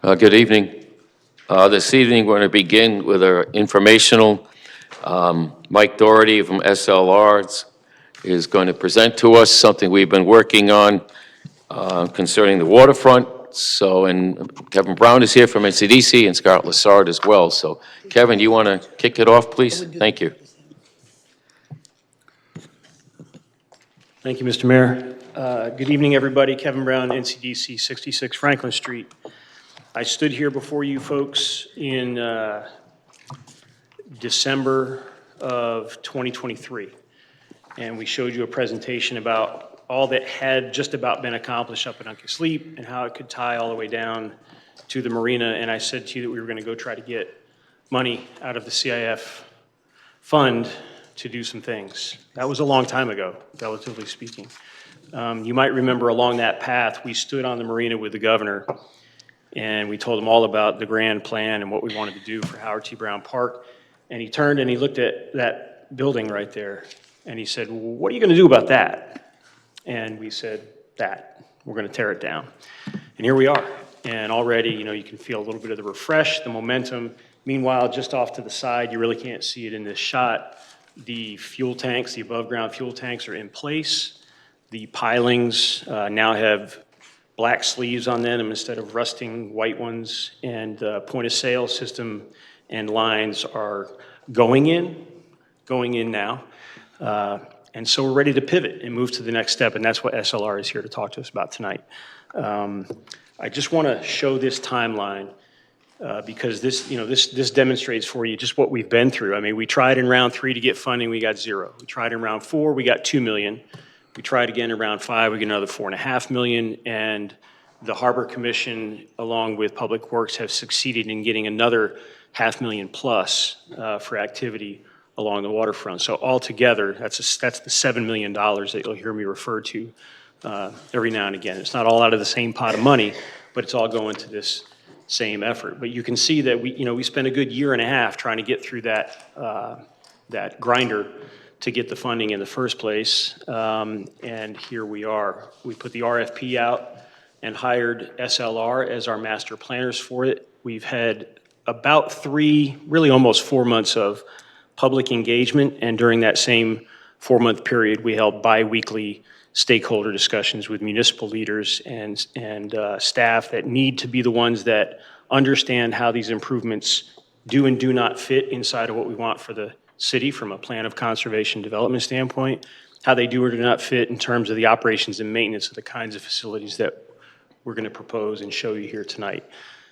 Good evening. This evening, we're going to begin with our informational. Mike Doherty from SLR is going to present to us something we've been working on concerning the waterfront. So, and Kevin Brown is here from NCDC and Scott Lassard as well. So, Kevin, you want to kick it off, please? Thank you. Thank you, Mr. Mayor. Good evening, everybody. Kevin Brown, NCDC, 66 Franklin Street. I stood here before you folks in December of 2023, and we showed you a presentation about all that had just about been accomplished up at Uncle Sleep and how it could tie all the way down to the marina. And I said to you that we were going to go try to get money out of the CIF fund to do some things. That was a long time ago, relatively speaking. You might remember along that path, we stood on the marina with the governor and we told him all about the grand plan and what we wanted to do for Howard T. Brown Park. And he turned and he looked at that building right there and he said, well, what are you going to do about that? And we said, that. We're going to tear it down. And here we are. And already, you can feel a little bit of the refresh, the momentum. Meanwhile, just off to the side, you really can't see it in this shot. The fuel tanks, the above-ground fuel tanks are in place. The pilings now have black sleeves on them instead of rusting white ones, and the point-of-sale system and lines are going in now. And so we're ready to pivot and move to the next step, and that's what SLR is here to talk to us about tonight. I just want to show this timeline because this demonstrates for you just what we've been through. I mean, we tried in round 3 to get funding, we got 0. We tried in round 4, we got $2 million. We tried again in round 5, we get another $4.5 million, and the Harbor Commission, along with Public Works, have succeeded in getting another $500,000 plus for activity along the waterfront. So altogether, that's the $7 million that you'll hear me refer to every now and again. It's not all out of the same pot of money, but it's all going to this same effort. But you can see that we spent a good year and a half trying to get through that grinder to get the funding in the first place, and here we are. We put the RFP out and hired SLR as our master planners for it. We've had about 3, really almost 4 months of public engagement, and during that same 4-month period, we held bi-weekly stakeholder discussions with municipal leaders and staff that need to be the ones that understand how these improvements do and do not fit inside of what we want for the city from a plan of conservation development standpoint, how they do or do not fit in terms of the operations and maintenance of the kinds of facilities that we're going to propose and show you here tonight.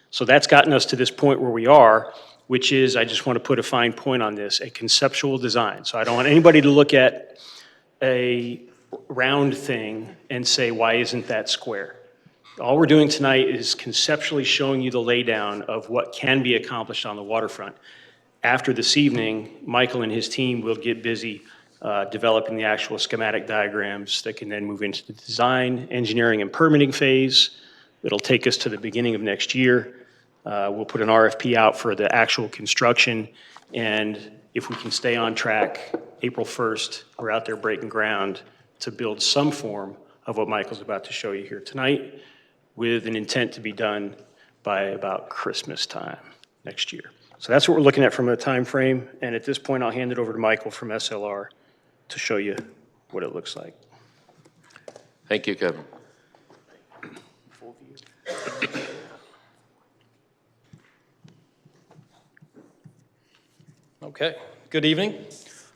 So that's gotten us to this point where we are, which is, I just want to put a fine point on this, a conceptual design. So I don't want anybody to look at a round thing and say, why isn't that square? All we're doing tonight is conceptually showing you the laydown of what can be accomplished on the waterfront. After this evening, Michael and his team will get busy developing the actual schematic diagrams that can then move into the design, engineering, and permitting phase. It'll take us to the beginning of next year. We'll put an RFP out for the actual construction, and if we can stay on track, April 1st, we're out there breaking ground to build some form of what Michael's about to show you here tonight, with an intent to be done by about Christmas time next year. So that's what we're looking at from a time frame, and at this point, I'll hand it over to Michael from SLR to show you what it looks like. Thank you, Kevin. Okay, good evening.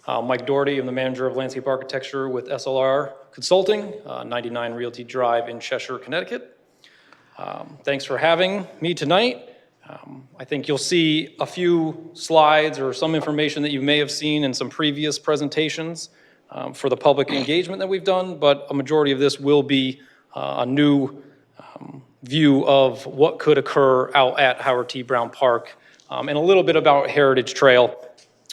Mike Doherty, I'm the manager of landscape architecture with SLR Consulting, 99 Realty Drive in Cheshire, Connecticut. Thanks for having me tonight. I think you'll see a few slides or some information that you may have seen in some previous presentations for the public engagement that we've done, but a majority of this will be a new view of what could occur out at Howard T. Brown Park, and a little bit about Heritage Trail,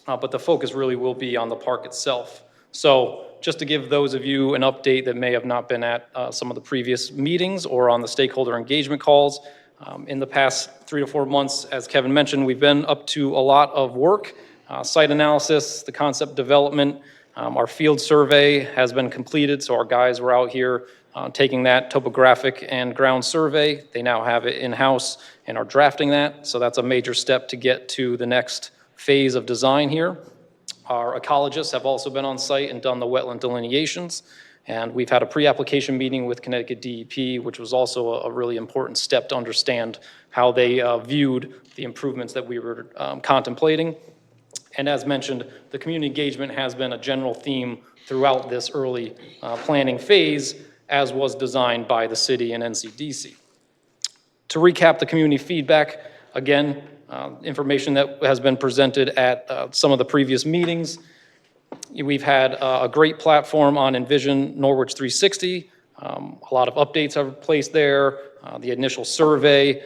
but the focus really will be on the park itself. So just to give those of you an update that may have not been at some of the previous meetings or on the stakeholder engagement calls, in the past 3 to 4 months, as Kevin mentioned, we've been up to a lot of work, site analysis, the concept development. Our field survey has been completed, so our guys were out here taking that topographic and ground survey. They now have it in-house and are drafting that. So that's a major step to get to the next phase of design here. Our ecologists have also been on site and done the wetland delineations. And we've had a pre-application meeting with Connecticut DEP, which was also a really important step to understand how they viewed the improvements that we were contemplating. And as mentioned, the community engagement has been a general theme throughout this early planning phase, as was designed by the city and NCDC. To recap the community feedback, again, information that has been presented at some of the previous meetings. We've had a great platform on Envision Norwich 360. A lot of updates have placed there. The initial survey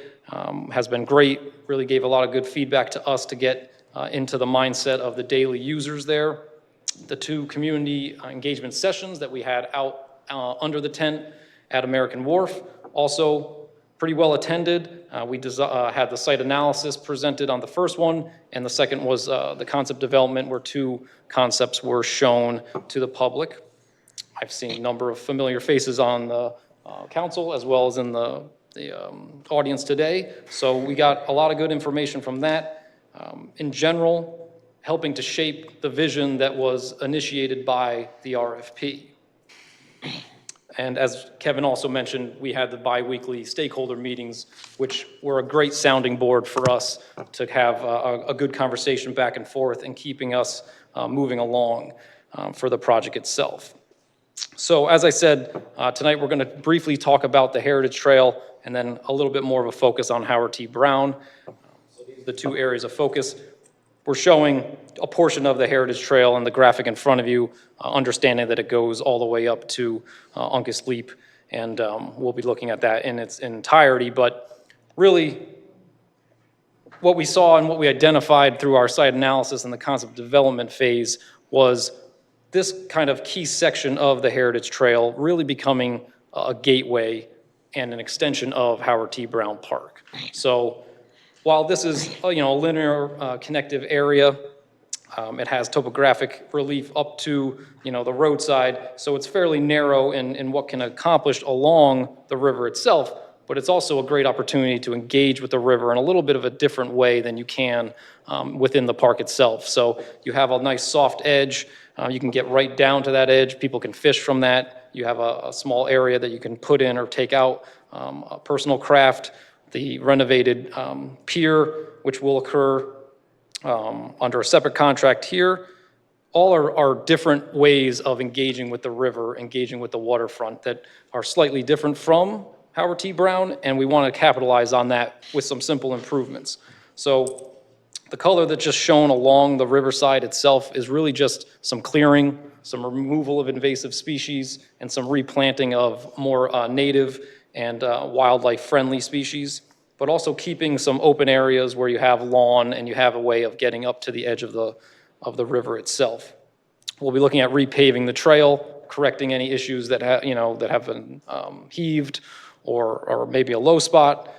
has been great, really gave a lot of good feedback to us to get into the mindset of the daily users there. The 2 community engagement sessions that we had out under the tent at American Wharf, also pretty well attended. We had the site analysis presented on the first one, and the second was the concept development, where 2 concepts were shown to the public. I've seen a number of familiar faces on the council as well as in the audience today. So we got a lot of good information from that. In general, helping to shape the vision that was initiated by the RFP. And as Kevin also mentioned, we had the bi-weekly stakeholder meetings, which were a great sounding board for us to have a good conversation back and forth and keeping us moving along for the project itself. So as I said, tonight we're going to briefly talk about the Heritage Trail and then a little bit more of a focus on Howard T. Brown. So these are the 2 areas of focus. We're showing a portion of the Heritage Trail in the graphic in front of you, understanding that it goes all the way up to Uncas Leap, and we'll be looking at that in its entirety. But really, what we saw and what we identified through our site analysis and the concept development phase was this kind of key section of the Heritage Trail really becoming a gateway and an extension of Howard T. Brown Park. So while this is a linear connective area, it has topographic relief up to the roadside, so it's fairly narrow in what can accomplish along the river itself, but it's also a great opportunity to engage with the river in a little bit of a different way than you can within the park itself. So you have a nice soft edge. You can get right down to that edge. People can fish from that. You have a small area that you can put in or take out a personal craft. The renovated pier, which will occur under a separate contract here. All are different ways of engaging with the river, engaging with the waterfront that are slightly different from Howard T. Brown, and we want to capitalize on that with some simple improvements. So the color that's just shown along the riverside itself is really just some clearing, some removal of invasive species, and some replanting of more native and wildlife-friendly species, but also keeping some open areas where you have lawn and you have a way of getting up to the edge of the river itself. We'll be looking at repaving the trail, correcting any issues that have been heaved or maybe a low spot.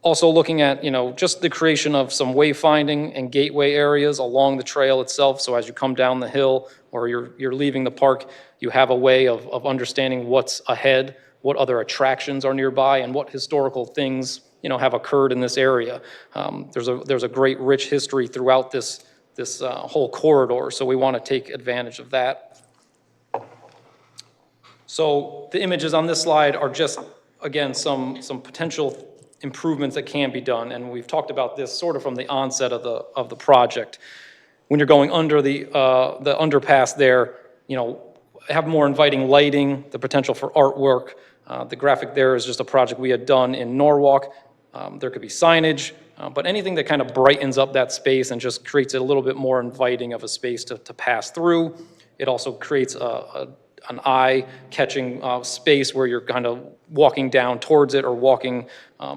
Also looking at just the creation of some wayfinding and gateway areas along the trail itself. So as you come down the hill or you're leaving the park, you have a way of understanding what's ahead, what other attractions are nearby, and what historical things have occurred in this area. There's a great rich history throughout this whole corridor, so we want to take advantage of that. So the images on this slide are just, again, some potential improvements that can be done, and we've talked about this sort of from the onset of the project. When you're going under the underpass there, have more inviting lighting, the potential for artwork. The graphic there is just a project we had done in Norwalk. There could be signage, but anything that kind of brightens up that space and just creates it a little bit more inviting of a space to pass through. It also creates an eye-catching space where you're kind of walking down towards it or walking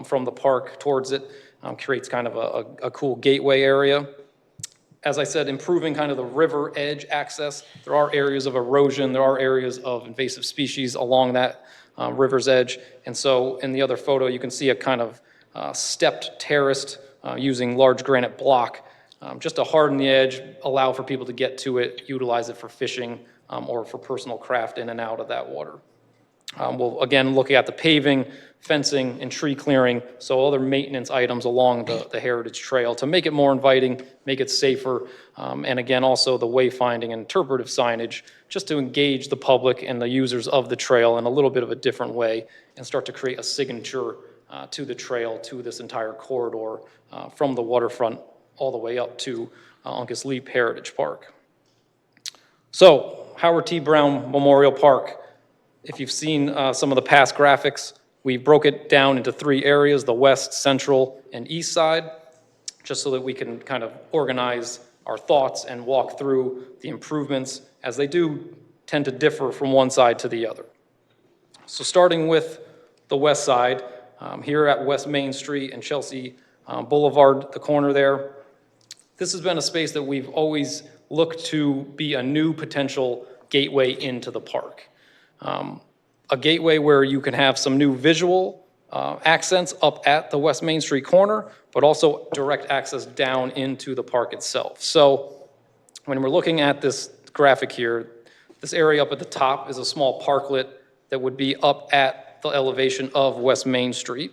from the park towards it. Creates kind of a cool gateway area. As I said, improving kind of the river edge access. There are areas of erosion, there are areas of invasive species along that river's edge. And so in the other photo, you can see a kind of stepped terraced using large granite block just to harden the edge, allow for people to get to it, utilize it for fishing or for personal craft in and out of that water. We'll again look at the paving, fencing, and tree clearing, so other maintenance items along the Heritage Trail to make it more inviting, make it safer, and again, also the wayfinding and interpretive signage, just to engage the public and the users of the trail in a little bit of a different way and start to create a signature to the trail, to this entire corridor, from the waterfront all the way up to Uncas Leap Heritage Park. So, Howard T. Brown Memorial Park. If you've seen some of the past graphics, we broke it down into 3 areas, the west, central, and east side, just so that we can kind of organize our thoughts and walk through the improvements, as they do tend to differ from one side to the other. So starting with the west side, here at West Main Street and Chelsea Boulevard, the corner there, this has been a space that we've always looked to be a new potential gateway into the park. A gateway where you can have some new visual accents up at the West Main Street corner, but also direct access down into the park itself. So when we're looking at this graphic here, this area up at the top is a small parklet that would be up at the elevation of West Main Street.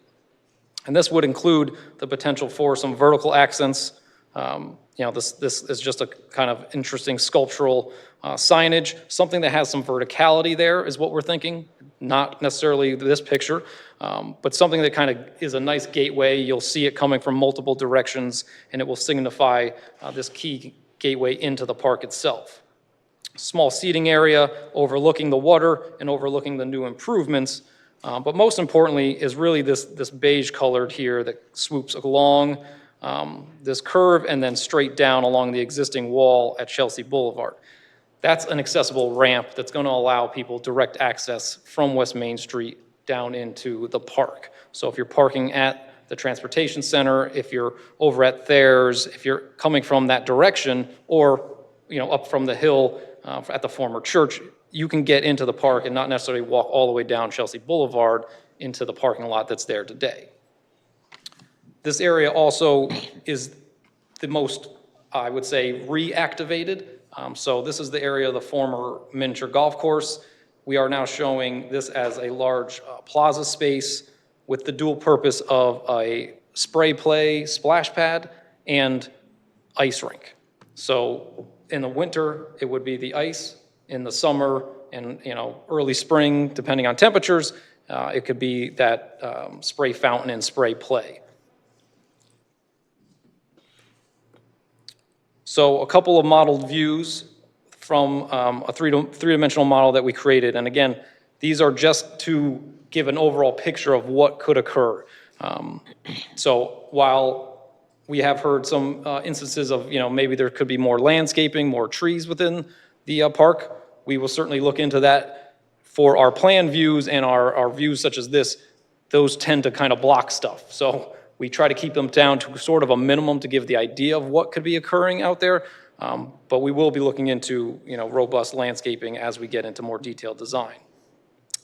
And this would include the potential for some vertical accents. This is just a kind of interesting sculptural signage. Something that has some verticality there is what we're thinking. Not necessarily this picture, but something that kind of is a nice gateway. You'll see it coming from multiple directions, and it will signify this key gateway into the park itself. Small seating area overlooking the water and overlooking the new improvements. But most importantly is really this beige colored here that swoops along this curve and then straight down along the existing wall at Chelsea Boulevard. That's an accessible ramp that's going to allow people direct access from West Main Street down into the park. So if you're parking at the transportation center, if you're over at Thayer's, if you're coming from that direction, or up from the hill at the former church, you can get into the park and not necessarily walk all the way down Chelsea Boulevard into the parking lot that's there today. This area also is the most, I would say, reactivated. So this is the area of the former miniature golf course. We are now showing this as a large plaza space with the dual purpose of a spray play splash pad and ice rink. So in the winter, it would be the ice. In the summer and early spring, depending on temperatures, it could be that spray fountain and spray play. So a couple of modeled views from a three-dimensional model that we created. And again, these are just to give an overall picture of what could occur. So while we have heard some instances of, maybe there could be more landscaping, more trees within the park, we will certainly look into that. For our plan views and our views such as this, those tend to kind of block stuff. So we try to keep them down to sort of a minimum to give the idea of what could be occurring out there. But we will be looking into, robust landscaping as we get into more detailed design.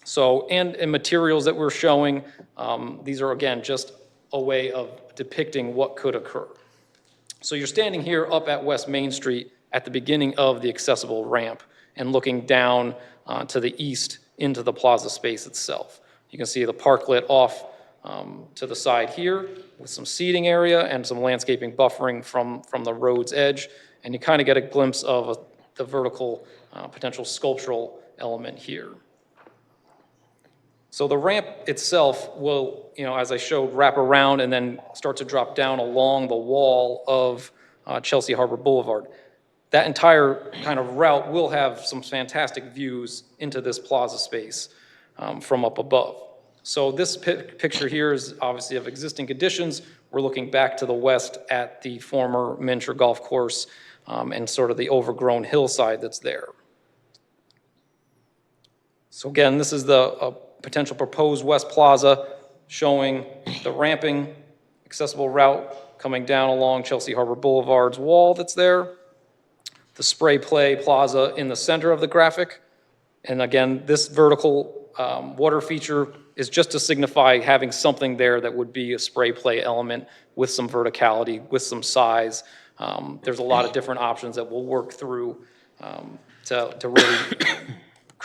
So, and materials that we're showing, these are again, just a way of depicting what could occur. So you're standing here up at West Main Street at the beginning of the accessible ramp and looking down to the east into the plaza space itself. You can see the parklet off to the side here with some seating area and some landscaping buffering from the road's edge. And you kind of get a glimpse of the vertical potential sculptural element here. So the ramp itself will, as I showed, wrap around and then start to drop down along the wall of Chelsea Harbor Boulevard. That entire kind of route will have some fantastic views into this plaza space from up above. So this picture here is obviously of existing conditions. We're looking back to the west at the former miniature golf course and sort of the overgrown hillside that's there. So again, this is the potential proposed West Plaza showing the ramping accessible route coming down along Chelsea Harbor Boulevard's wall that's there. The spray play plaza in the center of the graphic. And again, this vertical water feature is just to signify having something there that would be a spray play element with some verticality, with some size. There's a lot of different options that we'll work through to really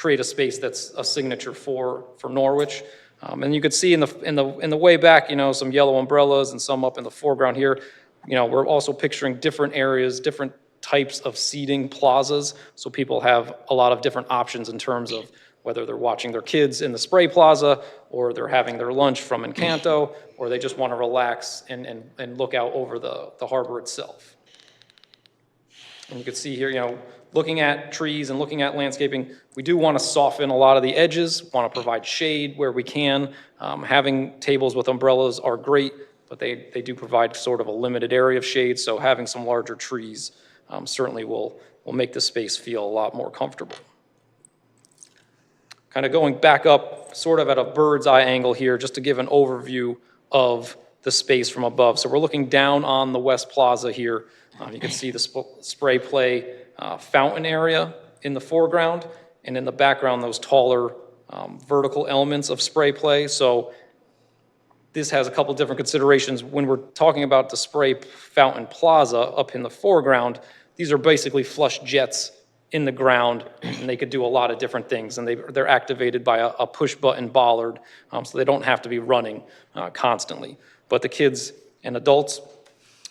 create a space that's a signature for Norwich. And you could see in the way back, some yellow umbrellas and some up in the foreground here. We're also picturing different areas, different types of seating plazas, so people have a lot of different options in terms of whether they're watching their kids in the spray plaza, or they're having their lunch from Encanto, or they just want to relax and look out over the harbor itself. And you can see here, looking at trees and looking at landscaping, we do want to soften a lot of the edges, want to provide shade where we can. Having tables with umbrellas are great, but they do provide sort of a limited area of shade, so having some larger trees certainly will make the space feel a lot more comfortable. Kind of going back up, sort of at a bird's eye angle here, just to give an overview of the space from above. So we're looking down on the West Plaza here. You can see the spray play fountain area in the foreground, and in the background, those taller vertical elements of spray play. So this has a couple different considerations. When we're talking about the spray fountain plaza up in the foreground, these are basically flush jets in the ground, and they could do a lot of different things, and they're activated by a push-button bollard, so they don't have to be running constantly. But the kids and adults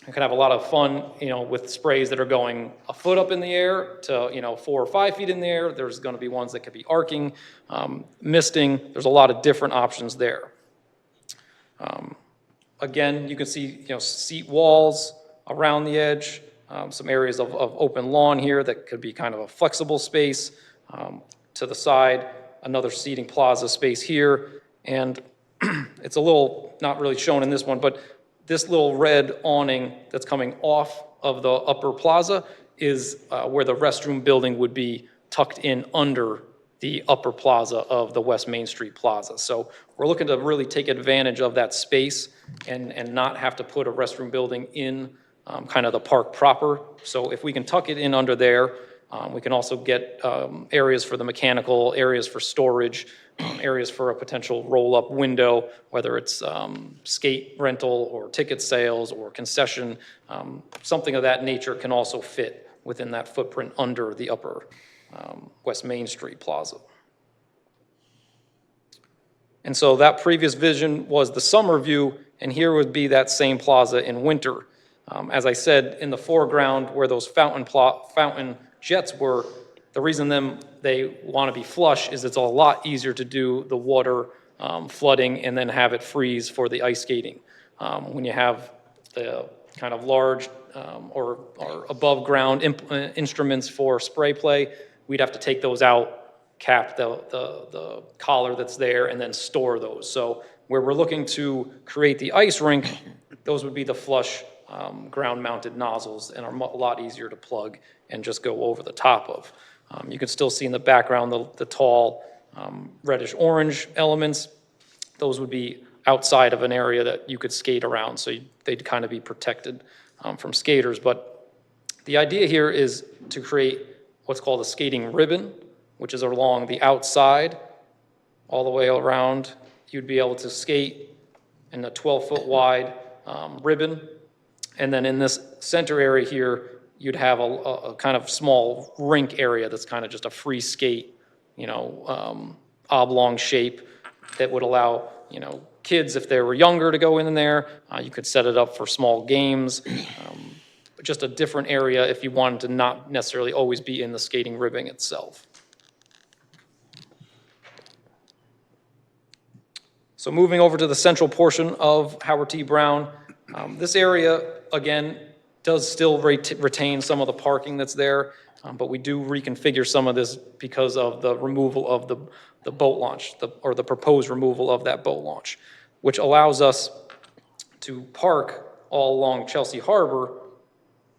can have a lot of fun, with sprays that are going a foot up in the air to, 4 or 5 feet in the air. There's going to be ones that could be arcing, misting. There's a lot of different options there. Again, you can see, seat walls around the edge. Some areas of open lawn here that could be kind of a flexible space. To the side, another seating plaza space here. And it's a little, not really shown in this one, but this little red awning that's coming off of the upper plaza is where the restroom building would be tucked in under the upper plaza of the West Main Street Plaza. So we're looking to really take advantage of that space and not have to put a restroom building in kind of the park proper. So if we can tuck it in under there, we can also get areas for the mechanical, areas for storage, areas for a potential roll-up window, whether it's skate rental or ticket sales or concession. Something of that nature can also fit within that footprint under the upper West Main Street Plaza. And so that previous vision was the summer view, and here would be that same plaza in winter. As I said, in the foreground where those fountain jets were, the reason they want to be flush is it's a lot easier to do the water flooding and then have it freeze for the ice skating. When you have the kind of large or above ground instruments for spray play, we'd have to take those out, cap the collar that's there, and then store those. So where we're looking to create the ice rink, those would be the flush ground-mounted nozzles and are a lot easier to plug and just go over the top of. You can still see in the background the tall reddish-orange elements. Those would be outside of an area that you could skate around, so they'd kind of be protected from skaters. But the idea here is to create what's called a skating ribbon, which is along the outside all the way around. You'd be able to skate in a 12-foot wide ribbon. And then in this center area here, you'd have a kind of small rink area that's kind of just a free skate, oblong shape that would allow, kids, if they were younger, to go in there. You could set it up for small games. Just a different area if you wanted to not necessarily always be in the skating ribbon itself. So moving over to the central portion of Howard T. Brown, this area, again, does still retain some of the parking that's there, but we do reconfigure some of this because of the removal of the boat launch, or the proposed removal of that boat launch, which allows us to park all along Chelsea Harbor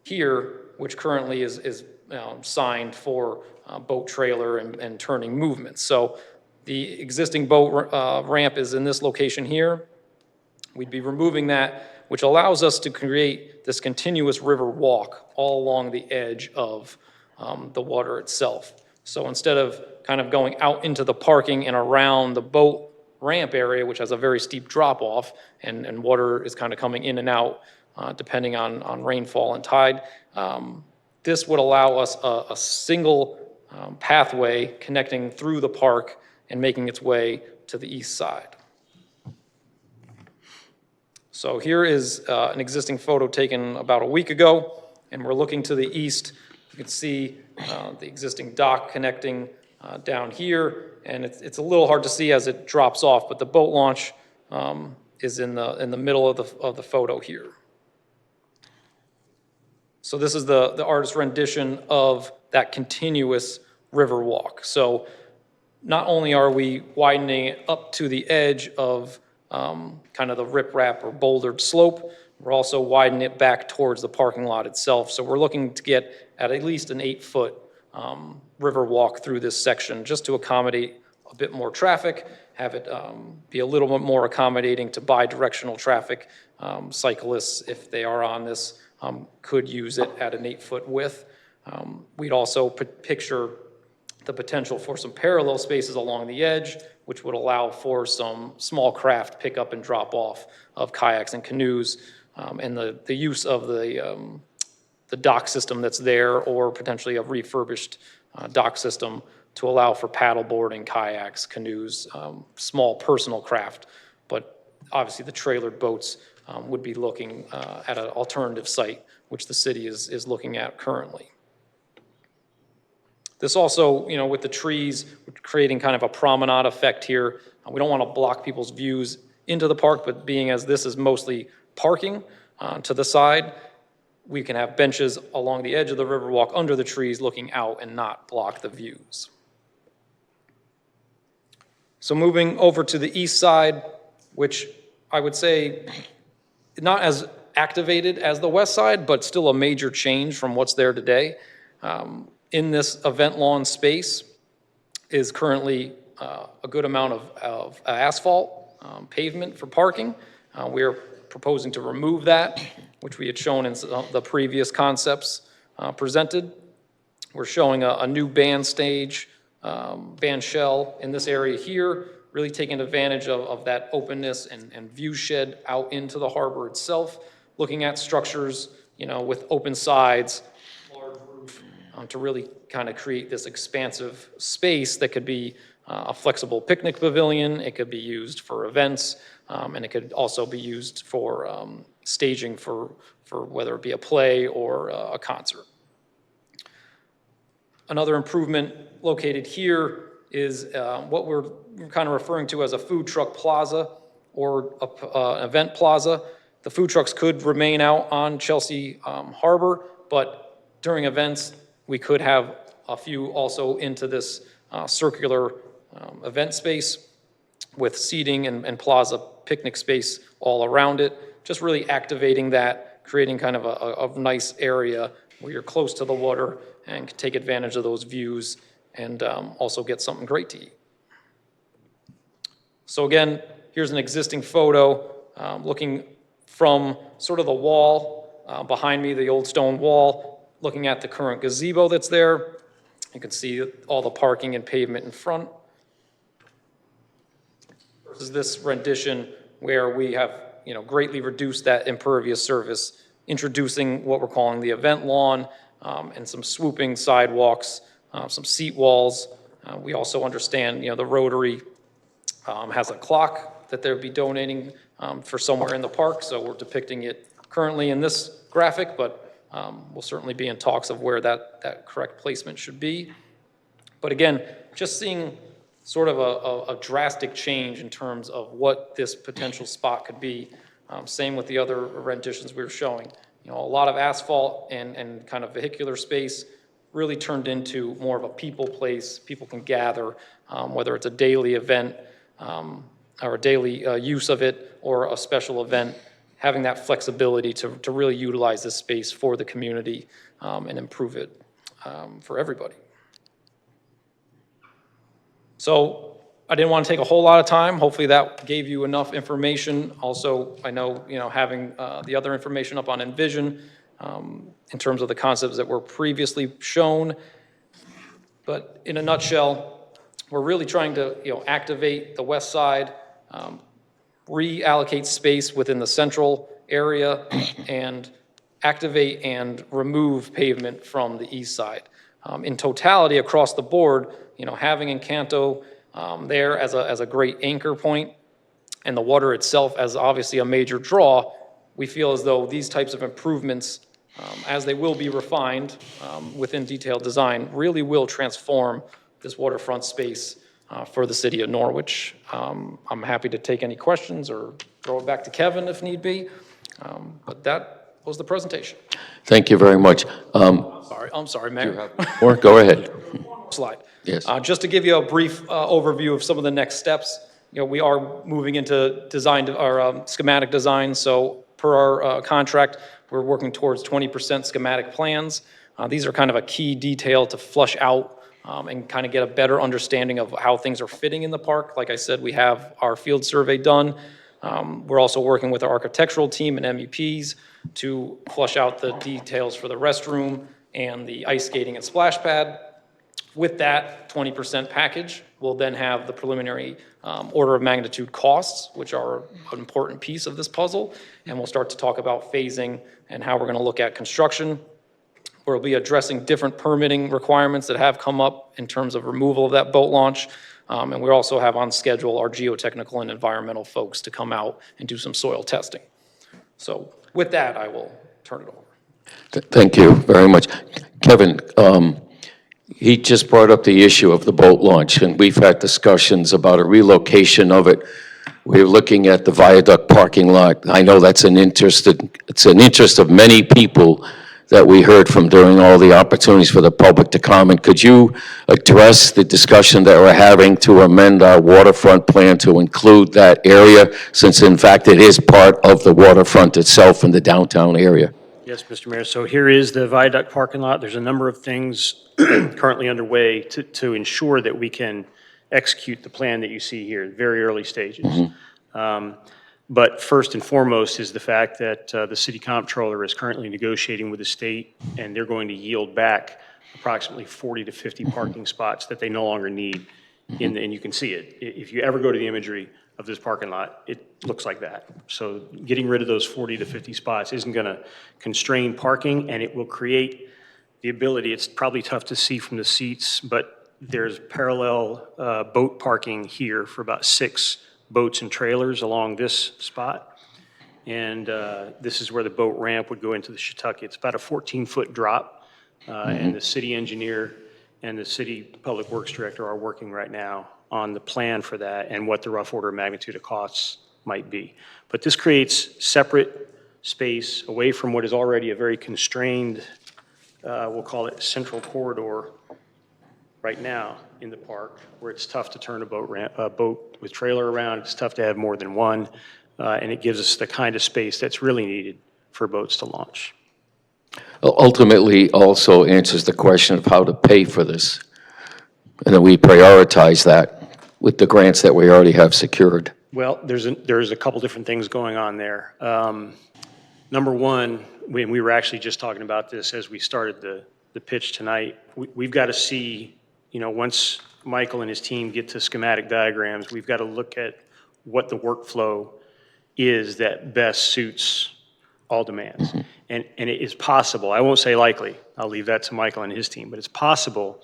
here, which currently is signed for boat trailer and turning movements. So the existing boat ramp is in this location here. We'd be removing that, which allows us to create this continuous river walk all along the edge of the water itself. So instead of kind of going out into the parking and around the boat ramp area, which has a very steep drop off, and water is kind of coming in and out depending on rainfall and tide, this would allow us a single pathway connecting through the park and making its way to the east side. So here is an existing photo taken about a week ago, and we're looking to the east. You can see the existing dock connecting down here, and it's a little hard to see as it drops off, but the boat launch is in the middle of the photo here. So this is the artist's rendition of that continuous river walk. So not only are we widening it up to the edge of kind of the riprap or bouldered slope, we're also widening it back towards the parking lot itself. So we're looking to get at least an 8-foot river walk through this section just to accommodate a bit more traffic, have it be a little bit more accommodating to bi-directional traffic. Cyclists, if they are on this, could use it at an 8-foot width. We'd also picture the potential for some parallel spaces along the edge, which would allow for some small craft pickup and drop off of kayaks and canoes, and the use of the dock system that's there, or potentially a refurbished dock system to allow for paddle boarding, kayaks, canoes, small personal craft. But obviously the trailered boats would be looking at an alternative site, which the city is looking at currently. This also, with the trees, creating kind of a promenade effect here. We don't want to block people's views into the park, but being as this is mostly parking to the side, we can have benches along the edge of the Riverwalk under the trees looking out and not block the views. So moving over to the east side, which I would say not as activated as the west side, but still a major change from what's there today. In this event lawn space is currently a good amount of asphalt pavement for parking. We are proposing to remove that, which we had shown in the previous concepts presented. We're showing a new band stage, band shell in this area here, really taking advantage of that openness and view shed out into the harbor itself, looking at structures, with open sides, large roof, to really kind of create this expansive space that could be a flexible picnic pavilion. It could be used for events, and it could also be used for staging for whether it be a play or a concert. Another improvement located here is what we're kind of referring to as a food truck plaza or an event plaza. The food trucks could remain out on Chelsea Harbor, but during events, we could have a few also into this circular event space with seating and plaza picnic space all around it, just really activating that, creating kind of a nice area where you're close to the water and can take advantage of those views and also get something great to eat. So again, here's an existing photo looking from sort of the wall behind me, the old stone wall, looking at the current gazebo that's there. You can see all the parking and pavement in front. Versus this rendition where we have greatly reduced that impervious surface, introducing what we're calling the event lawn and some swooping sidewalks, some seat walls. We also understand the Rotary has a clock that they'll be donating for somewhere in the park, so we're depicting it currently in this graphic, but we'll certainly be in talks of where that correct placement should be. But again, just seeing sort of a drastic change in terms of what this potential spot could be. Same with the other renditions we were showing. A lot of asphalt and kind of vehicular space really turned into more of a people place. People can gather, whether it's a daily event or a daily use of it or a special event, having that flexibility to really utilize this space for the community and improve it for everybody. So I didn't want to take a whole lot of time. Hopefully that gave you enough information. Also, I know, having the other information up on Envision in terms of the concepts that were previously shown. But in a nutshell, we're really trying to, activate the west side, reallocate space within the central area, and activate and remove pavement from the east side. In totality, across the board, having Encanto there as a great anchor point, and the water itself as obviously a major draw, we feel as though these types of improvements, as they will be refined within detailed design, really will transform this waterfront space for the city of Norwich. I'm happy to take any questions or throw it back to Kevin if need be, but that was the presentation. Thank you very much. I'm sorry, Mayor. Or go ahead. Slide. Yes. Just to give you a brief overview of some of the next steps, we are moving into schematic design. So per our contract, we're working towards 20% schematic plans. These are kind of a key detail to flush out and kind of get a better understanding of how things are fitting in the park. Like I said, we have our field survey done. We're also working with our architectural team and MEPs to flush out the details for the restroom and the ice skating and splash pad. With that 20% package, we'll then have the preliminary order of magnitude costs, which are an important piece of this puzzle, and we'll start to talk about phasing and how we're going to look at construction. We'll be addressing different permitting requirements that have come up in terms of removal of that boat launch, and we also have on schedule our geotechnical and environmental folks to come out and do some soil testing. So with that, I will turn it over. Thank you very much. Kevin, he just brought up the issue of the boat launch, and we've had discussions about a relocation of it. We're looking at the viaduct parking lot. I know it's an interest of many people that we heard from during all the opportunities for the public to comment. Could you address the discussion that we're having to amend our waterfront plan to include that area, since in fact it is part of the waterfront itself in the downtown area? Yes, Mr. Mayor. So here is the viaduct parking lot. There's a number of things currently underway to ensure that we can execute the plan that you see here, very early stages. But first and foremost is the fact that the city comptroller is currently negotiating with the state, and they're going to yield back approximately 40 to 50 parking spots that they no longer need. And you can see it. If you ever go to the imagery of this parking lot, it looks like that. So getting rid of those 40 to 50 spots isn't going to constrain parking, and it will create the ability. It's probably tough to see from the seats, but there's parallel boat parking here for about 6 boats and trailers along this spot. And this is where the boat ramp would go into the Shetucket. It's about a 14-foot drop, and the city engineer and the city public works director are working right now on the plan for that and what the rough order of magnitude of costs might be. But this creates separate space away from what is already a very constrained, we'll call it central corridor right now in the park, where it's tough to turn a boat with trailer around. It's tough to have more than one, and it gives us the kind of space that's really needed for boats to launch. Ultimately, also answers the question of how to pay for this, and then we prioritize that with the grants that we already have secured. Well, there's a couple different things going on there. Number one, when we were actually just talking about this as we started the pitch tonight, we've got to see, once Michael and his team get to schematic diagrams, we've got to look at what the workflow is that best suits all demands. And it is possible, I won't say likely, I'll leave that to Michael and his team, but it's possible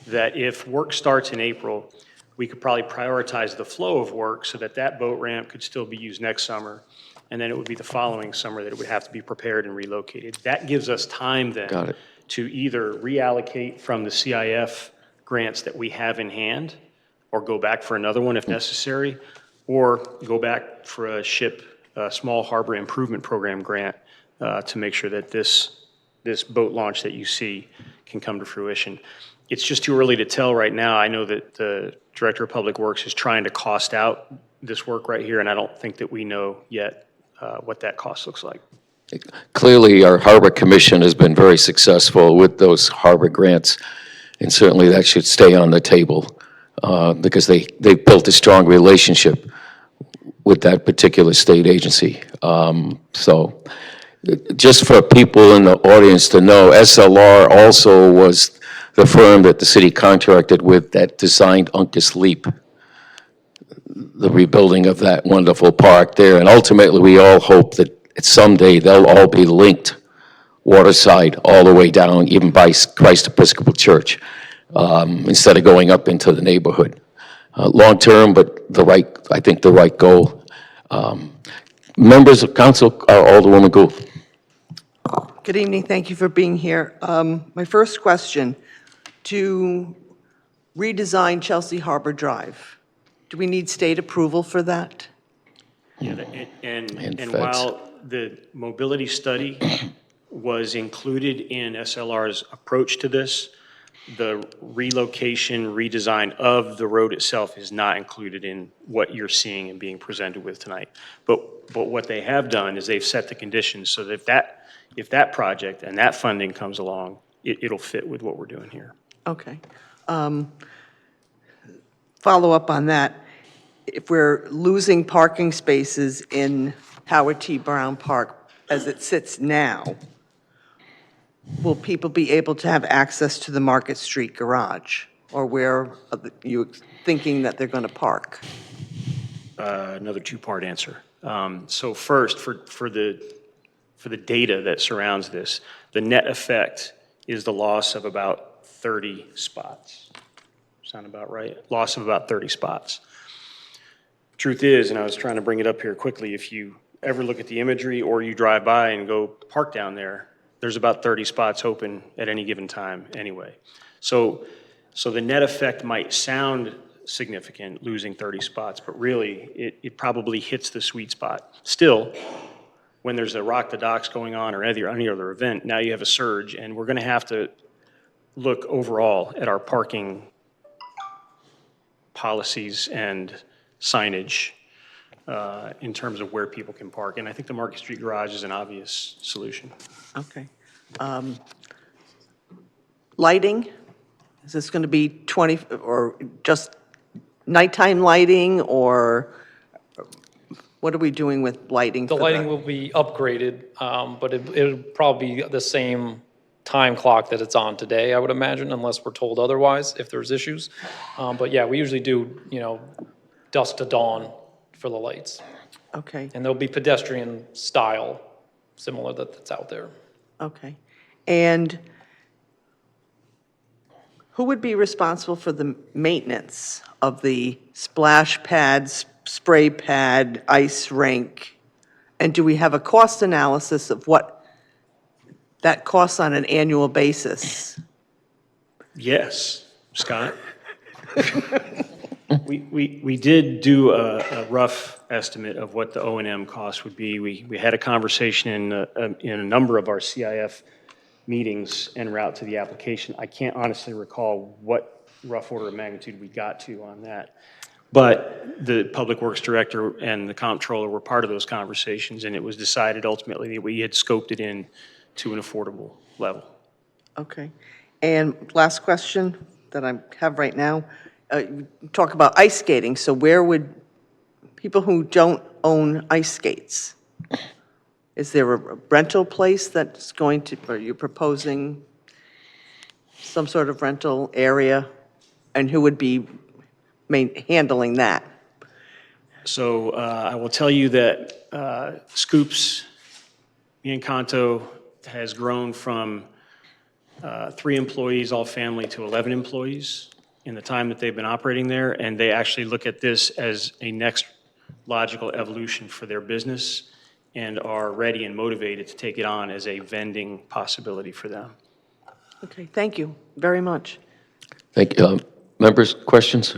that if work starts in April, we could probably prioritize the flow of work so that that boat ramp could still be used next summer, and then it would be the following summer that it would have to be prepared and relocated. That gives us time then to either reallocate from the CIF grants that we have in hand, or go back for another one if necessary, or go back for a small harbor improvement program grant to make sure that this boat launch that you see can come to fruition. It's just too early to tell right now. I know that the Director of Public Works is trying to cost out this work right here, and I don't think that we know yet what that cost looks like. Clearly, our Harbor Commission has been very successful with those harbor grants, and certainly that should stay on the table because they built a strong relationship with that particular state agency. So just for people in the audience to know, SLR also was the firm that the city contracted with that designed Uncas Leap, the rebuilding of that wonderful park there. And ultimately, we all hope that someday they'll all be linked Waterside all the way down, even by Christ Episcopal Church, instead of going up into the neighborhood. Long-term, but I think the right goal. Members of council, Alderwoman Gould. Good evening, thank you for being here. My first question, to redesign Chelsea Harbor Drive, do we need state approval for that? Yeah, And and feds. while the mobility study was included in SLR's approach to this, the relocation, redesign of the road itself is not included in what you're seeing and being presented with tonight. But what they have done is they've set the conditions so that if that project and that funding comes along, it'll fit with what we're doing here. Okay. Follow up on that, if we're losing parking spaces in Howard T. Brown Park as it sits now, will people be able to have access to the Market Street garage? Or where are you thinking that they're going to park? Another two-part answer. So first, for the data that surrounds this, the net effect is the loss of about 30 spots. Sound about right? Loss of about 30 spots. Truth is, and I was trying to bring it up here quickly, if you ever look at the imagery or you drive by and go park down there, there's about 30 spots open at any given time anyway. So the net effect might sound significant, losing 30 spots, but really it probably hits the sweet spot. Still, when there's a Rock the Docks going on or any other event, now you have a surge, and we're going to have to look overall at our parking policies and signage in terms of where people can park. And I think the Market Street Garage is an obvious solution. Okay. Lighting, is this going to be 20, or just nighttime lighting, or what are we doing with lighting? The for lighting will be upgraded, but it'll probably be the same time clock that it's on today, I would imagine, unless we're told otherwise, if there's issues. But yeah, we usually do, dusk to dawn for the lights. Okay, And there'll be pedestrian style, similar that's out there. okay. And who would be responsible for the maintenance of the splash pads, spray pad, ice rink? And do we have a cost analysis of what that costs on an annual basis? Yes, Scott? We did do a rough estimate of what the O&M cost would be. We had a conversation in a number of our CIF meetings en route to the application. I can't honestly recall what rough order of magnitude we got to on that. But the Public Works Director and the Comptroller were part of those conversations, and it was decided ultimately that we had scoped it in to an affordable level. Okay. And last question that I have right now, talk about ice skating. So where would people who don't own ice skates, is there a rental place that's going to, are you proposing some sort of rental area? And who would be handling that? So I will tell you that Scoops Biancanto has grown from 3 employees, all family, to 11 employees in the time that they've been operating there, and they actually look at this as a next logical evolution for their business and are ready and motivated to take it on as a vending possibility for them. Okay, thank you very much. Thank you. Members, questions?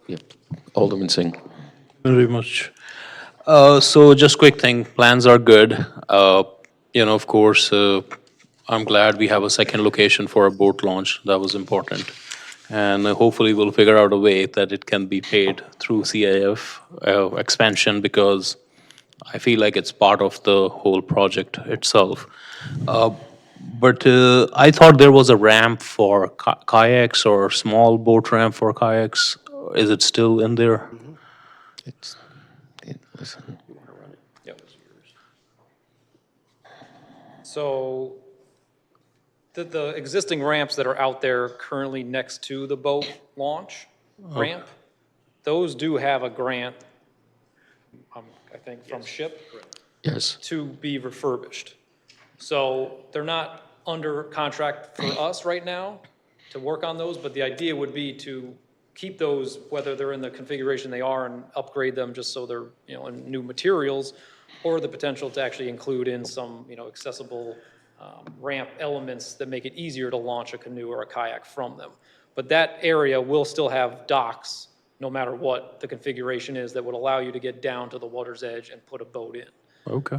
Yeah. Alderman Singh. Very much. So just quick thing, plans are good. Of course, I'm glad we have a second location for a boat launch. That was important. And hopefully we'll figure out a way that it can be paid through CIF expansion, because I feel like it's part of the whole project itself. But I thought there was a ramp for kayaks, or small boat ramp for kayaks. Is it still in there? Listen. Yep. So the existing ramps that are out there currently next to the boat launch ramp, those do have a grant, I think, from SHIP. Yes. to be refurbished. So they're not under contract for us right now to work on those, but the idea would be to keep those, whether they're in the configuration they are, and upgrade them just so they're, in new materials, or the potential to actually include in some, accessible ramp elements that make it easier to launch a canoe or a kayak from them. But that area will still have docks, no matter what the configuration is, that would allow you to get down to the water's edge and put a boat in. Okay.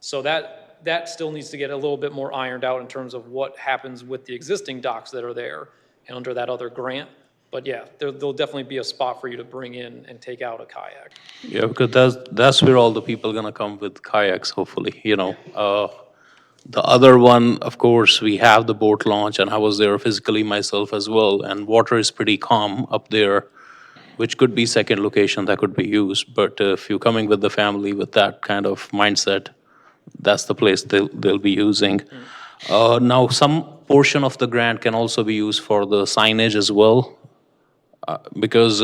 So that still needs to get a little bit more ironed out in terms of what happens with the existing docks that are there and under that other grant. But yeah, there'll definitely be a spot for you to bring in and take out a kayak. Yeah, because that's where all the people gonna come with kayaks, hopefully, The other one, of course, we have the boat launch, and I was there physically myself as well, and water is pretty calm up there, which could be second location that could be used. But if you're coming with the family with that kind of mindset, that's the place they'll be using. Now, some portion of the grant can also be used for the signage as well, because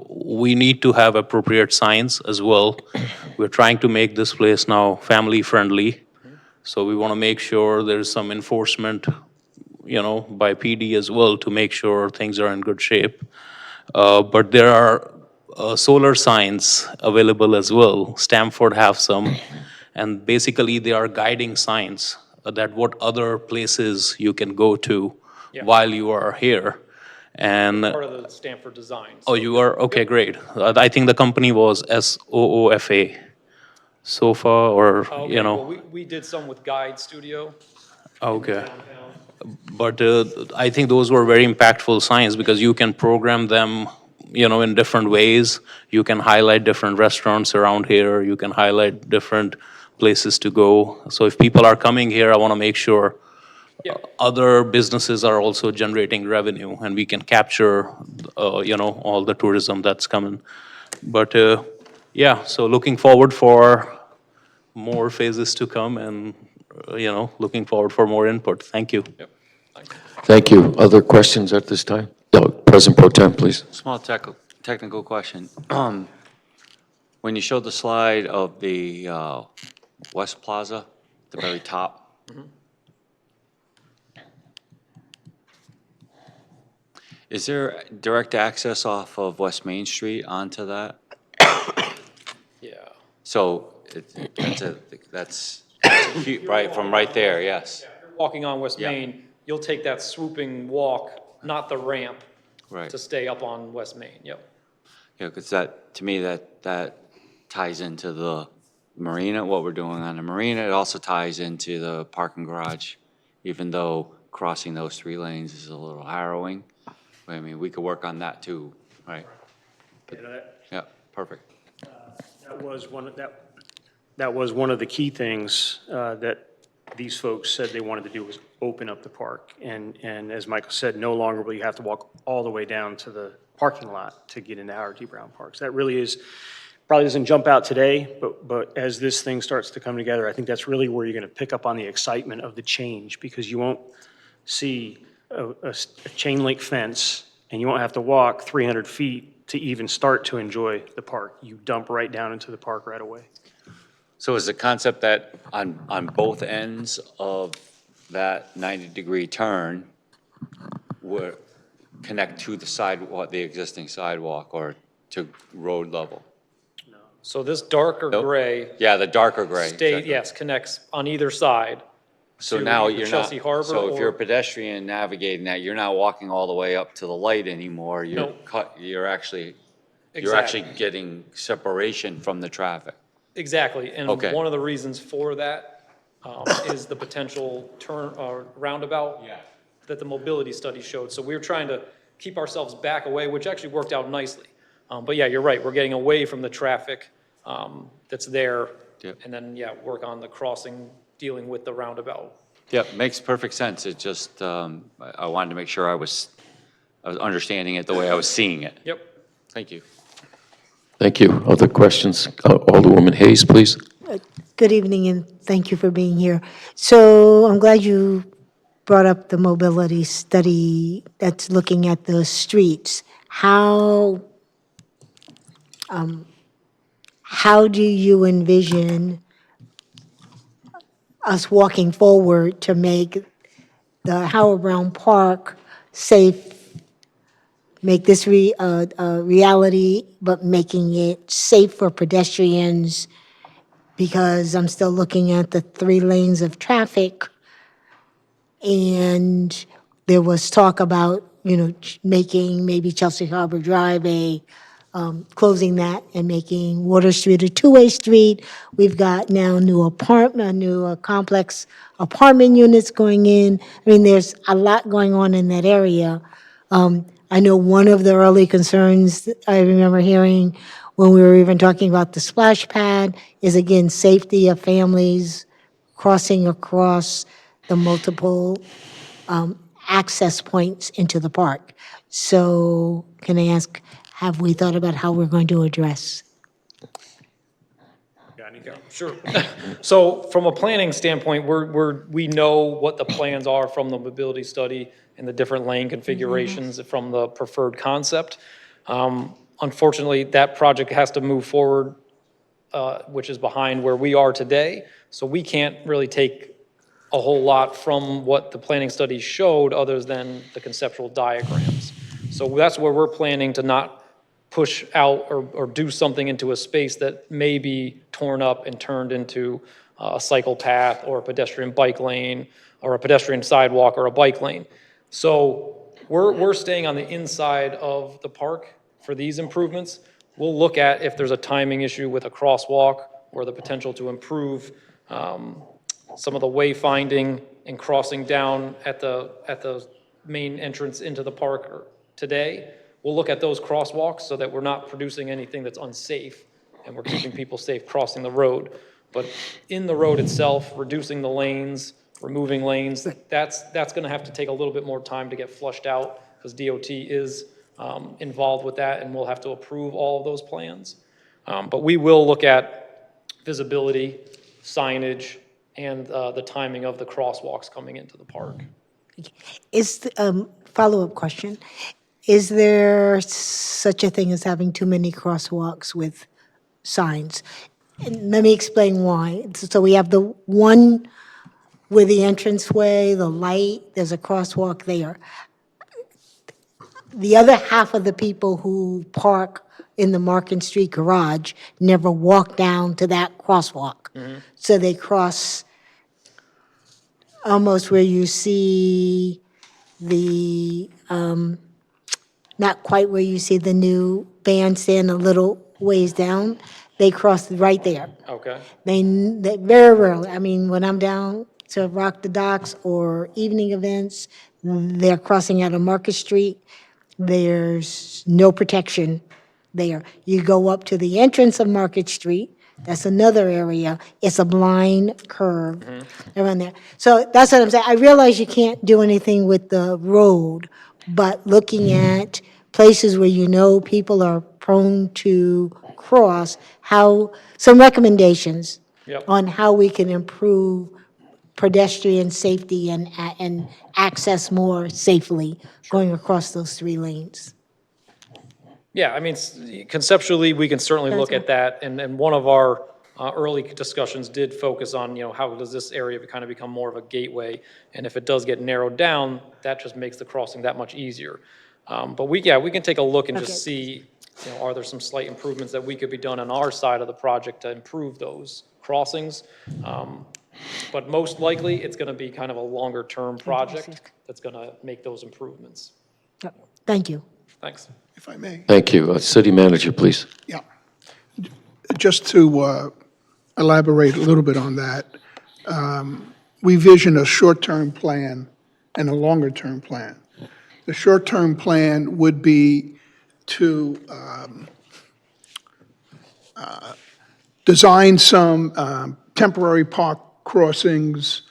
we need to have appropriate signs as well. We're trying to make this place now family-friendly, so we want to make sure there's some enforcement, by PD as well to make sure things are in good shape. But there are solar signs available as well. Stamford have some, and basically they are guiding signs that what other places you can go to Yeah. while you are here. And, Part of the Stanford design. oh, you are, okay, great. I think the company was SOOFA, SOFA, or, Okay, well, we did some with Guide Studio. okay. Downtown. But I think those were very impactful signs because you can program them, in different ways. You can highlight different restaurants around here. You can highlight different places to go. So if people are coming here, I want to make sure Yeah. other businesses are also generating revenue and we can capture, all the tourism that's coming. But yeah, so looking forward for more phases to come and, looking forward for more input. Thank you. Yep. Thanks. Thank you. Other questions at this time? No, President Pro Tem, please. Small technical question. When you showed the slide of the West Plaza, the very top, is there direct access off of West Main Street onto that? Yeah. So that's right, from right there, yes. Walking on West Yeah. Main, you'll take that swooping walk, not the ramp, Right. to stay up on West Main, yep. Yeah, because to me, that ties into the marina, what we're doing on the marina. It also ties into the parking garage, even though crossing those 3 lanes is a little harrowing. I mean, we could work on that too, right? Yeah, perfect. That was one of the key things that these folks said they wanted to do, was open up the park. And as Michael said, no longer will you have to walk all the way down to the parking lot to get into Howard T. Brown Parks. That really probably doesn't jump out today, but as this thing starts to come together, I think that's really where you're going to pick up on the excitement of the change, because you won't see a chain link fence and you won't have to walk 300 feet to even start to enjoy the park. You dump right down into the park right away. So is the concept that on both ends of that 90-degree turn would connect to the sidewalk, the existing sidewalk, or to road level? So this darker Nope. gray Yeah, the darker gray. yes, connects on either side. So to now either you're not, Chelsea Harbor so if you're a or- pedestrian navigating that, you're not walking all the way up to the light anymore. No. You're actually Exactly. getting separation from the traffic. Exactly, and Okay. one of the reasons for that is the potential roundabout that the mobility study showed. So we were trying to keep ourselves back away, which actually worked out nicely. But yeah, you're right, we're getting away from the traffic that's there. Yep. And then, yeah, work on the crossing, dealing with the roundabout. Yep, makes perfect sense. It just, I wanted to make sure I was understanding it the way I was seeing it. Yep. Thank you. Thank you. Other questions? Alderwoman Hayes, please. Good evening, and thank you for being here. So I'm glad you brought up the mobility study that's looking at the streets. How do you envision us walking forward to make the Howard Brown Park safe, make this a reality, but making it safe for pedestrians, because I'm still looking at the 3 lanes of traffic. And there was talk about, making maybe Chelsea Harbor Drive closing that and making Water Street a 2-way street. We've got now new complex apartment units going in. I mean, there's a lot going on in that area. I know one of the early concerns that I remember hearing when we were even talking about the splash pad is, again, safety of families crossing across the multiple access points into the park. So can I ask, have we thought about how we're going to address? Sure. So from a planning standpoint, we know what the plans are from the mobility study and the different lane configurations from the preferred concept. Unfortunately, that project has to move forward, which is behind where we are today. So we can't really take a whole lot from what the planning study showed other than the conceptual diagrams. So that's where we're planning to not push out or do something into a space that may be torn up and turned into a cycle path or a pedestrian bike lane or a pedestrian sidewalk or a bike lane. So we're staying on the inside of the park for these improvements. We'll look at if there's a timing issue with a crosswalk or the potential to improve some of the wayfinding and crossing down at the main entrance into the park today. We'll look at those crosswalks so that we're not producing anything that's unsafe and we're keeping people safe crossing the road. But in the road itself, reducing the lanes, removing lanes, that's gonna have to take a little bit more time to get flushed out because DOT is involved with that and we'll have to approve all of those plans. But we will look at visibility, signage, and the timing of the crosswalks coming into the park. Follow-up question. Is there such a thing as having too many crosswalks with signs? And let me explain why. So we have the one with the entranceway, the light, there's a crosswalk there. The other half of the people who park in the Market Street garage never walk down to that crosswalk. So they cross almost where you see the, not quite where you see the new bandstand a little ways down. They cross right there. Okay. They very rarely, I mean, when I'm down to Rock the Docks or evening events, they're crossing out of Market Street. There's no protection there. You go up to the entrance of Market Street, that's another area. It's a blind curve around there. So that's what I'm saying. I realize you can't do anything with the road, but looking at places where you know people are prone to cross, some recommendations Yep. on how we can improve pedestrian safety and access more safely going across those 3 lanes. Yeah, I mean, conceptually, we can certainly look at that, and one of our early discussions did focus on, how does this area kind of become more of a gateway, and if it does get narrowed down, that just makes the crossing that much easier. But we can take a look and Okay. just see, are there some slight improvements that we could be done on our side of the project to improve those crossings? But most likely, it's gonna be kind of a longer-term project that's gonna make those improvements. Thank you. Thanks. If I may. Thank you. City Manager, please. Yeah. Just to elaborate a little bit on that, we vision a short-term plan and a longer-term plan. The short-term plan would be to design some temporary park crossings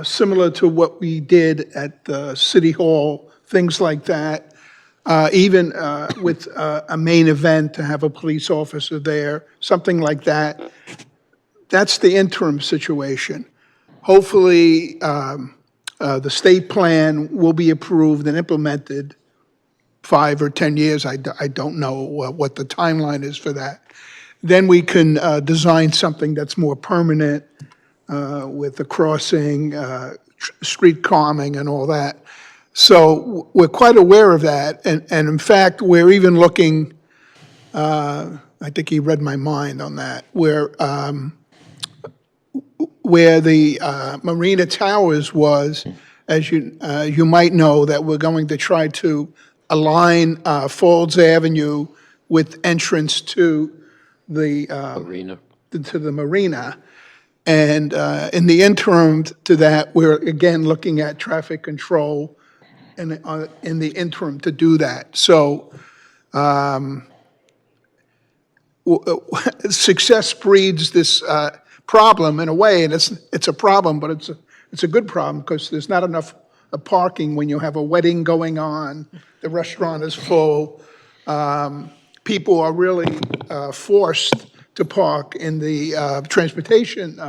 similar to what we did at the City Hall, things like that. Even with a main event to have a police officer there, something like that. That's the interim situation. Hopefully, the state plan will be approved and implemented 5 or 10 years. I don't know what the timeline is for that. Then we can design something that's more permanent with the crossing, street calming and all that. So we're quite aware of that, and in fact, we're even looking, I think he read my mind on that, where the Marina Towers was, as you might know, that we're going to try to align Falls Avenue with entrance to the Arena. to the marina. And in the interim to that, we're again looking at traffic control in the interim to do that. So success breeds this problem in a way, and it's a problem, but it's a good problem because there's not enough parking when you have a wedding going on, the restaurant is full. People are really forced to park in the transportation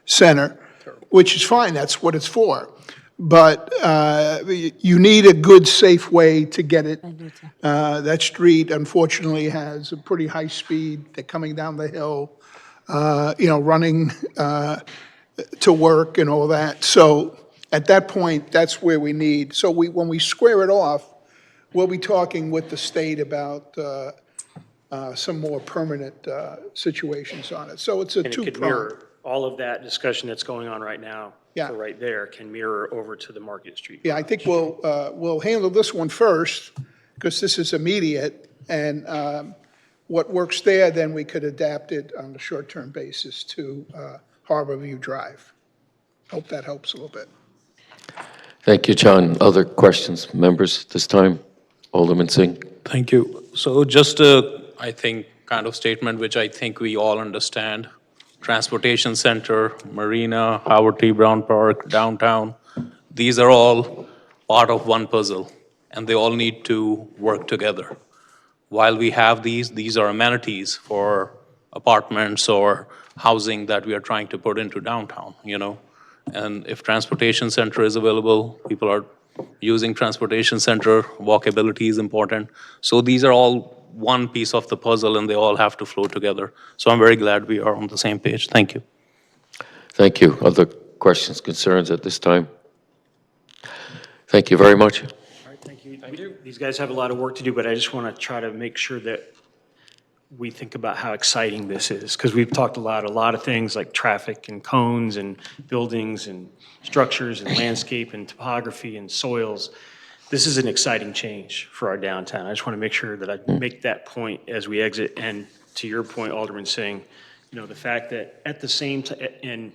center, which is fine, that's what it's for. But you need a good, safe way to get it. That street unfortunately has a pretty high speed, they're coming down the hill, running to work and all that. So at that point, that's where we need, so when we square it off, we'll be talking with the state about some more permanent situations on it. So it's a And it could two-pronged. mirror, all of that discussion that's going on right now, Yeah. for right there, can mirror over to the Market Street. Yeah, I think we'll handle this one first, because this is immediate, and what works there, then we could adapt it on a short-term basis to Harborview Drive. Hope that helps a little bit. Thank you, John. Other questions, members, this time? Alderman Singh? Thank you. So just a, I think, kind of statement which I think we all understand. Transportation center, marina, Howard T. Brown Park, downtown, these are all part of one puzzle, and they all need to work together. While we have these are amenities for apartments or housing that we are trying to put into downtown, And if transportation center is available, people are using transportation center, walkability is important. So these are all one piece of the puzzle, and they all have to flow together. So I'm very glad we are on the same page. Thank you. Thank you. Other questions, concerns at this time? Thank you very much. All right, thank you. Thank you. These guys have a lot of work to do, but I just want to try to make sure that we think about how exciting this is, because we've talked a lot of things like traffic and cones and buildings and structures and landscape and topography and soils. This is an exciting change for our downtown. I just want to make sure that I make that point as we exit. And to your point, Alderman Singh, the fact that at the same time, and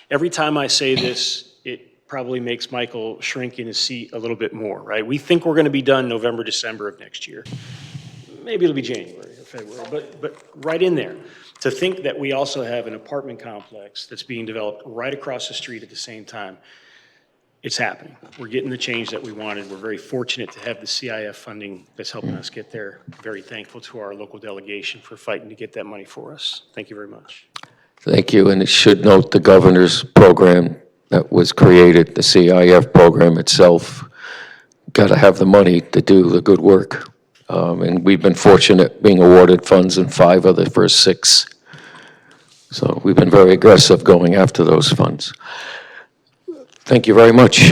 every time I say this, it probably makes Michael shrink in his seat a little bit more, right? We think we're going to be done November, December of next year. Maybe it'll be January or February, but right in there. To think that we also have an apartment complex that's being developed right across the street at the same time, it's happening. We're getting the change that we wanted. We're very fortunate to have the CIF funding that's helping us get there. Very thankful to our local delegation for fighting to get that money for us. Thank you very much. Thank you, and it should note the governor's program that was created, the CIF program itself. Got to have the money to do the good work. And we've been fortunate being awarded funds in 5 of the first 6. So we've been very aggressive going after those funds. Thank you very much.